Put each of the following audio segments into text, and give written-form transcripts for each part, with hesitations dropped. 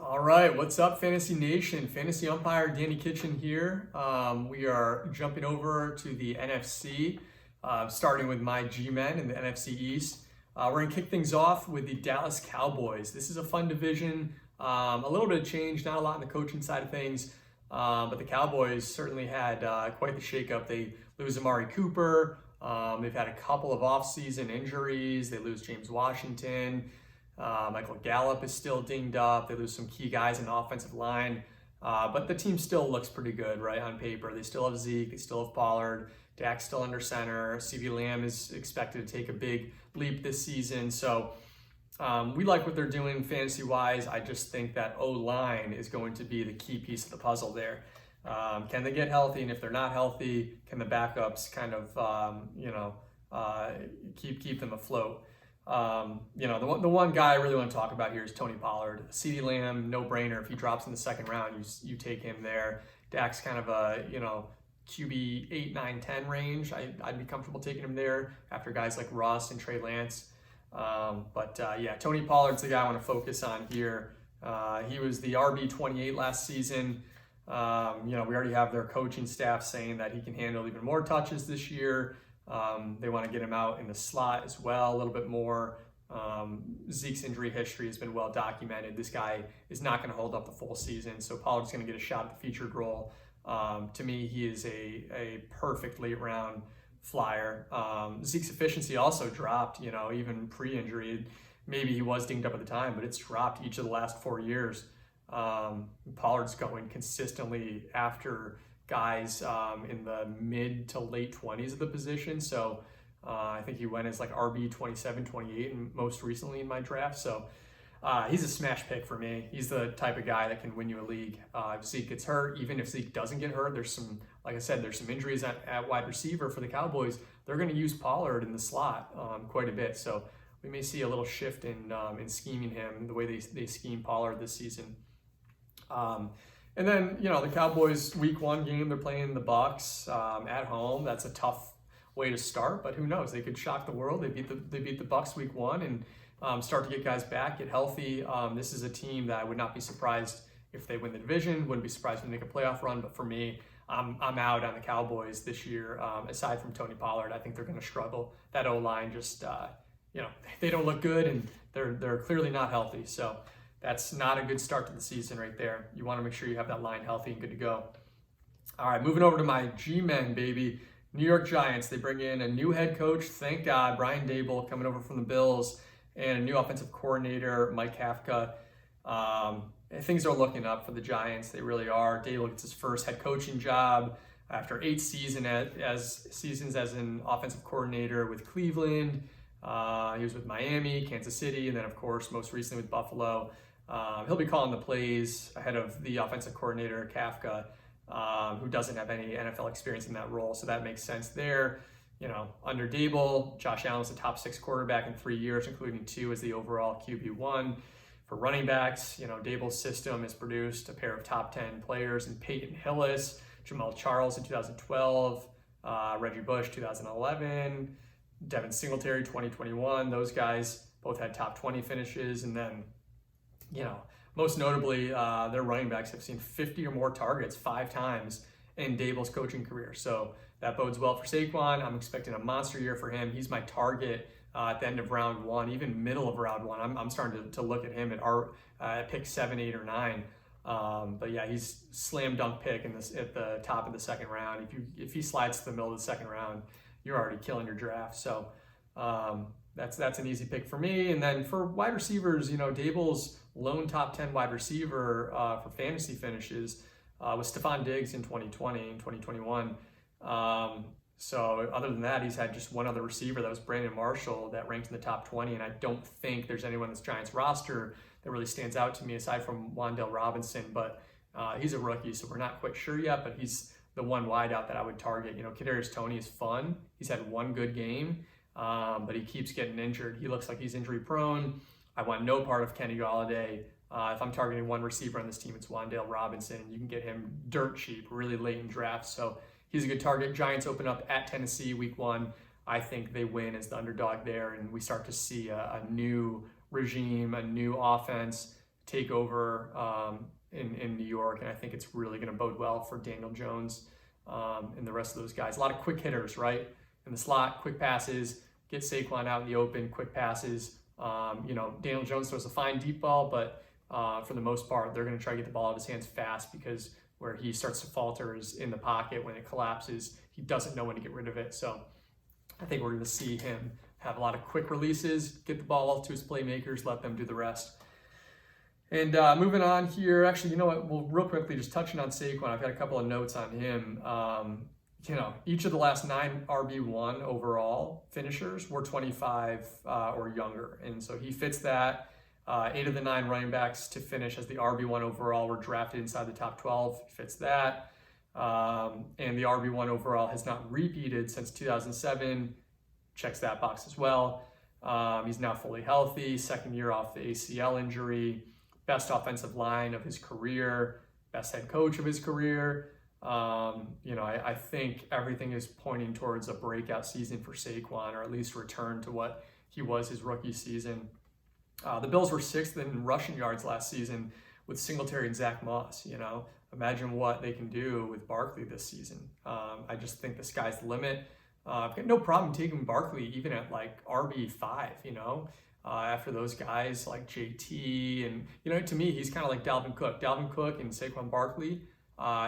All right, what's up, Fantasy Nation? Fantasy umpire Danny Kitchen here. We are jumping over to the NFC, starting with my G-men in the NFC East. We're going to kick things off with the Dallas Cowboys. This is a fun division, a little bit of change, not a lot on the coaching side of things, but the Cowboys certainly had quite the shakeup. They lose Amari Cooper. They've had a couple of off-season injuries. They lose James Washington. Michael Gallup is still dinged up. They lose some key guys in the offensive line. But the team still looks pretty good, right, on paper. They still have Zeke. They still have Pollard. Dak's still under center. CeeDee Lamb is expected to take a big leap this season. So we like what they're doing fantasy-wise. I just think that O-line is going to be the key piece of the puzzle there. Can they get healthy? And if they're not healthy, can the backups kind of, keep them afloat? The one guy I really want to talk about here is Tony Pollard. CeeDee Lamb, no brainer. If he drops in the second round, you take him there. Dak's kind of a, QB 8, 9, 10 range. I'd be comfortable taking him there after guys like Russ and Trey Lance. Tony Pollard's the guy I want to focus on here. He was the RB 28 last season. We already have their coaching staff saying that he can handle even more touches this year. They want to get him out in the slot as well, a little bit more. Zeke's injury history has been well documented. This guy is not going to hold up the full season, so Pollard's going to get a shot at the featured role. To me, he is a perfect late round flyer. Zeke's efficiency also dropped, even pre-injury. Maybe he was dinged up at the time, but it's dropped each of the last 4 years. Pollard's going consistently after guys in the mid to late 20s of the position. So I think he went as like RB 27, 28, and most recently in my draft. So he's a smash pick for me. He's the type of guy that can win you a league. If Zeke gets hurt, even if Zeke doesn't get hurt, there's some injuries at wide receiver for the Cowboys. They're going to use Pollard in the slot quite a bit. So we may see a little shift in scheming him, the way they scheme Pollard this season. And then, the Cowboys week 1 game, they're playing the Bucs at home. That's a tough way to start, but who knows? They could shock the world. They beat the Bucs week 1 and start to get guys back, get healthy. This is a team that I would not be surprised if they win the division. Wouldn't be surprised if they make a playoff run, but for me, I'm out on the Cowboys this year. Aside from Tony Pollard, I think they're going to struggle. That O-line just, they don't look good, and they're clearly not healthy. So that's not a good start to the season right there. You want to make sure you have that line healthy and good to go. All right, moving over to my G-men, baby. New York Giants, they bring in a new head coach, thank God, Brian Daboll, coming over from the Bills, and a new offensive coordinator, Mike Kafka. Things are looking up for the Giants. They really are. Daboll gets his first head coaching job after 8 seasons as an offensive coordinator with Cleveland. He was with Miami, Kansas City, and then, of course, most recently with Buffalo. He'll be calling the plays ahead of the offensive coordinator, Kafka, who doesn't have any NFL experience in that role, so that makes sense there. Under Daboll, Josh Allen was the top 6 quarterback in 3 years, including 2 as the overall QB1. For running backs, Daboll's system has produced a pair of top 10 players in Peyton Hillis, Jamal Charles in 2012, Reggie Bush 2011, Devin Singletary 2021. Those guys both had top 20 finishes, and then most notably, their running backs have seen 50 or more targets 5 times in Daboll's coaching career. So that bodes well for Saquon. I'm expecting a monster year for him. He's my target at the end of round 1, even middle of round 1. I'm starting to look at him at pick 7, 8, or 9. He's slam dunk pick at the top of the second round. If he slides to the middle of the second round, you're already killing your draft. So that's an easy pick for me. And then for wide receivers, Daboll's lone top 10 wide receiver for fantasy finishes was Stephon Diggs in 2020 and 2021. So other than that, he's had just one other receiver. That was Brandon Marshall that ranked in the top 20. And I don't think there's anyone in this Giants roster that really stands out to me aside from Wan'Dale Robinson. But he's a rookie, so we're not quite sure yet. But he's the one wideout that I would target. Kadarius Toney is fun. He's had one good game, but he keeps getting injured. He looks like he's injury prone. I want no part of Kenny Golladay. If I'm targeting one receiver on this team, it's Wan'Dale Robinson. You can get him dirt cheap, really late in drafts. So he's a good target. Giants open up at Tennessee week 1. I think they win as the underdog there, and we start to see a new regime, a new offense. take over in New York, and I think it's really going to bode well for Daniel Jones and the rest of those guys. A lot of quick hitters, right? In the slot, quick passes, get Saquon out in the open, quick passes. Daniel Jones throws a fine deep ball, but for the most part, they're going to try to get the ball out of his hands fast, because where he starts to falter is in the pocket. When it collapses, he doesn't know when to get rid of it. So I think we're going to see him have a lot of quick releases, get the ball to his playmakers, let them do the rest. And moving on here, actually, you know what? Well, real quickly, just touching on Saquon, I've got a couple of notes on him. Each of the last 9 RB1 overall finishers were 25 or younger. And so he fits that. 8 of the 9 running backs to finish as the RB1 overall were drafted inside the top 12. He fits that. And the RB1 overall has not repeated since 2007. Checks that box as well. He's now fully healthy, second year off the ACL injury, best offensive line of his career, best head coach of his career. I think everything is pointing towards a breakout season for Saquon, or at least return to what he was his rookie season. The Bills were 6th in rushing yards last season with Singletary and Zach Moss. Imagine what they can do with Barkley this season. I just think the sky's the limit. I've got no problem taking Barkley even at like RB5, after those guys like JT. And, to me, he's kind of like Dalvin Cook. Dalvin Cook and Saquon Barkley,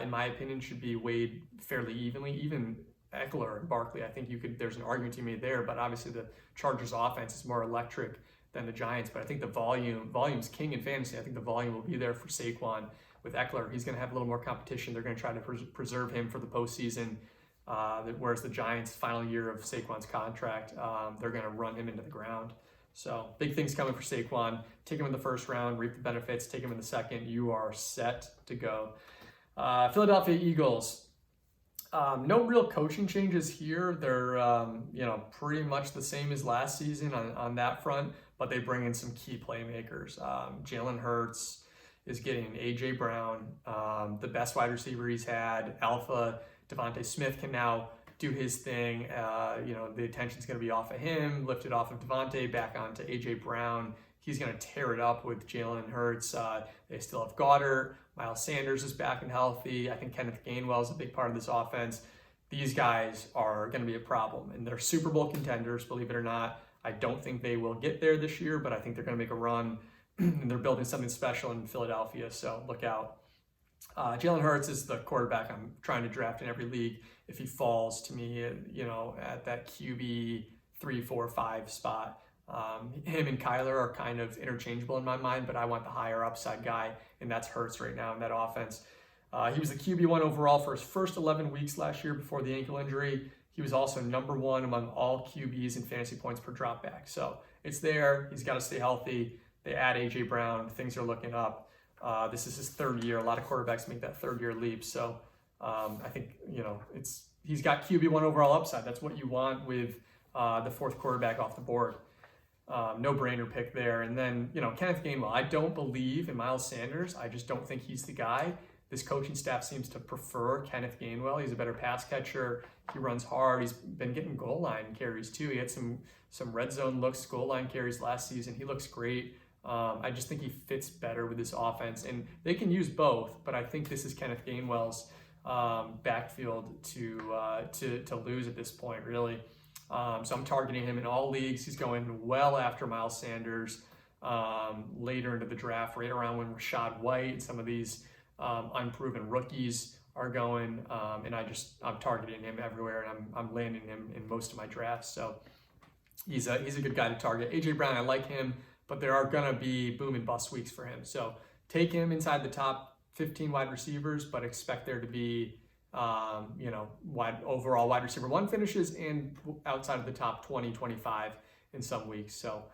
in my opinion, should be weighed fairly evenly. Even Eckler and Barkley, I think there's an argument to be made there, but obviously the Chargers offense is more electric than the Giants. But I think the volume's king in fantasy. I think the volume will be there for Saquon. With Eckler, he's going to have a little more competition. They're going to try to preserve him for the postseason. Whereas the Giants' final year of Saquon's contract, they're going to run him into the ground. So big things coming for Saquon. Take him in the first round, reap the benefits. Take him in the second, you are set to go. Philadelphia Eagles. No real coaching changes here. They're pretty much the same as last season on that front, but they bring in some key playmakers. Jalen Hurts is getting AJ Brown, the best wide receiver he's had. Alpha Devontae Smith can now do his thing. The attention's going to be off of him, lifted off of Devontae, back onto AJ Brown. He's going to tear it up with Jalen Hurts. They still have Goddard. Miles Sanders is back and healthy. I think Kenneth Gainwell is a big part of this offense. These guys are going to be a problem, and they're Super Bowl contenders, believe it or not. I don't think they will get there this year, but I think they're going to make a run, and they're building something special in Philadelphia, so look out. Jalen Hurts is the quarterback I'm trying to draft in every league. If he falls to me, at that QB 3, 4, 5 spot, him and Kyler are kind of interchangeable in my mind, but I want the higher upside guy, and that's Hurts right now in that offense. He was the QB1 overall for his first 11 weeks last year before the ankle injury. He was also number 1 among all QBs in fantasy points per dropback. So it's there. He's got to stay healthy. They add AJ Brown. Things are looking up. This is his 3rd year. A lot of quarterbacks make that 3rd year leap. So I think, he's got QB1 overall upside. That's what you want with the 4th quarterback off the board. No-brainer pick there. And then, Kenneth Gainwell. I don't believe in Miles Sanders. I just don't think he's the guy. This coaching staff seems to prefer Kenneth Gainwell. He's a better pass catcher. He runs hard. He's been getting goal line carries too. He had some red zone looks, goal line carries last season. He looks great. I just think he fits better with this offense, and they can use both. But I think this is Kenneth Gainwell's backfield to lose at this point, really. So I'm targeting him in all leagues. He's going well after Miles Sanders later into the draft, right around when Rashad White and some of these unproven rookies are going, and I'm targeting him everywhere, and I'm landing him in most of my drafts. So he's a good guy to target. AJ Brown, I like him, but there are gonna be boom and bust weeks for him. So take him inside the top 15 wide receivers, but expect there to be overall wide receiver 1 finishes and outside of the top 20, 25 in some weeks. So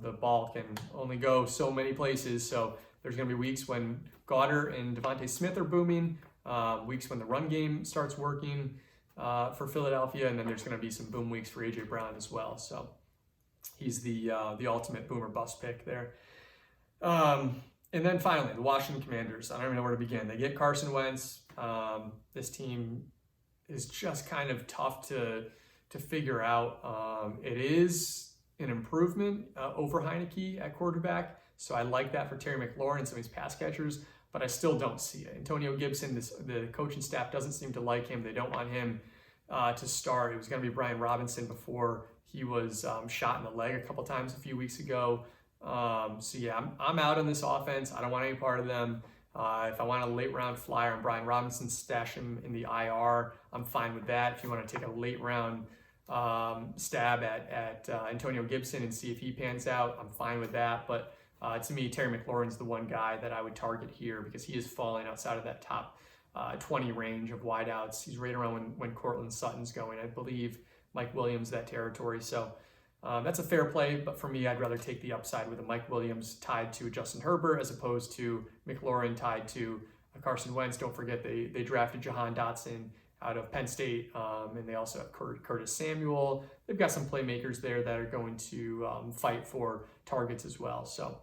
the ball can only go so many places. So there's going to be weeks when Goddard and Devontae Smith are booming, weeks when the run game starts working for Philadelphia, and then there's going to be some boom weeks for AJ Brown as well. So he's the ultimate boomer bust pick there. And then finally, the Washington Commanders. I don't even know where to begin. They get Carson Wentz. This team is just kind of tough to figure out. It is an improvement over Heineke at quarterback. So I like that for Terry McLaurin and some of these pass catchers, but I still don't see it. Antonio Gibson, the coaching staff doesn't seem to like him. They don't want him to start. It was going to be Brian Robinson before he was shot in the leg a couple times a few weeks ago. So yeah, I'm out on this offense. I don't want any part of them. If I want a late round flyer on Brian Robinson, stash him in the IR. I'm fine with that. If you want to take a late round stab at Antonio Gibson and see if he pans out, I'm fine with that. But to me, Terry McLaurin's the one guy that I would target here because he is falling outside of that top 20 range of wideouts. He's right around when Cortland Sutton's going. I believe Mike Williams that territory. So that's a fair play, but for me, I'd rather take the upside with a Mike Williams tied to Justin Herbert as opposed to McLaurin tied to Carson Wentz. Don't forget they drafted Jahan Dotson out of Penn State, and they also have Curtis Samuel. They've got some playmakers there that are going to fight for targets as well. So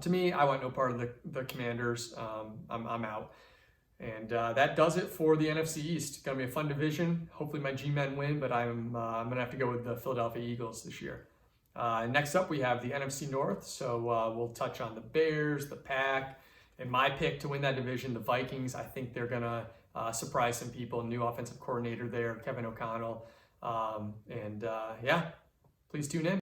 to me, I want no part of the Commanders. I'm out. And that does it for the NFC East. It's going to be a fun division. Hopefully my G-men win, but I'm going to have to go with the Philadelphia Eagles this year. Next up, we have the NFC North. So we'll touch on the Bears, the Pack, and my pick to win that division, the Vikings. I think they're going to surprise some people. New offensive coordinator there, Kevin O'Connell. Yeah, please tune in.